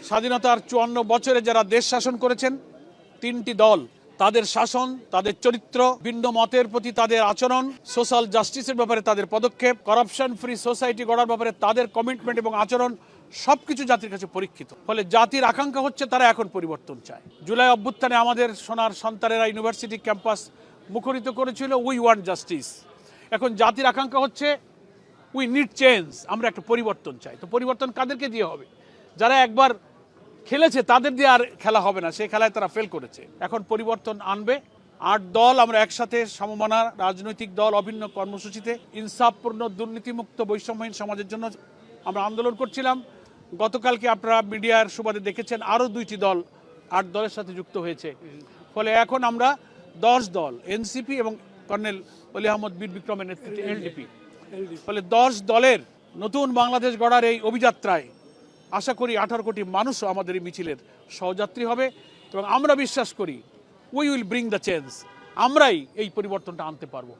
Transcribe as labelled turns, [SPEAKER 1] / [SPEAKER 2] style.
[SPEAKER 1] স্বাধীনতার ৫৪ বছরে যারা দেশ শাসন করেছেন, তিনটি দল, তাদের শাসন, তাদের চরিত্র, ভিন্ন মতের প্রতি তাদের আচরণ, সোশ্যাল জাস্টিসের ব্যাপারে তাদের পদক্ষেপ, করাপশন ফ্রি সোসাইটি গড়ার ব্যাপারে তাদের কমিটমেন্ট এবং আচরণ সবকিছু জাতির কাছে পরীক্ষিত। ফলে জাতির আকাঙ্ক্ষা হচ্ছে তারা এখন পরিবর্তন চায়। জুলাই অভ্যুত্থানে আমাদের সোনার সন্তানেরা ইউনিভার্সিটি ক্যাম্পাস মুখরিত করেছিল উই ওয়ান্ট জাস্টিস। এখন জাতির আকাঙ্ক্ষা হচ্ছে উই নিড চেঞ্জ, আমরা একটা পরিবর্তন চাই। তো পরিবর্তন কাদেরকে দিয়ে হবে? যারা একবার খেলেছে তাদের দিয়ে আর খেলা হবে না, সেই খেলায় তারা ফেল করেছে। এখন পরিবর্তন আনবে ৮ দল, আমরা একসাথে সমমনা রাজনৈতিক দল অভিন্ন কর্মসূচিতে ইনসাফপূর্ণ, দুর্নীতিমুক্ত, বৈষম্যহীন সমাজের জন্য আমরা আন্দোলন করছিলাম। গতকালকে আপনারা মিডিয়ার সুবাদে দেখেছেন আরও ২টি দল ৮ দলের সাথে যুক্ত হয়েছে। ফলে এখন আমরা ১০ দল, এনসিপি এবং কর্নেল অলি আহমদ বীর বিক্রমের নেতৃত্বে এলডিপি, ফলে ১০ দলের নতুন বাংলাদেশ গড়ার এই অভিযাত্রায় আশা করি ১৮ কোটি মানুষও আমাদের এই মিছিলের সহযাত্রী হবে এবং আমরা বিশ্বাস করি we will bring the change, আমরাই এই পরিবর্তনটা আনতে পারবো।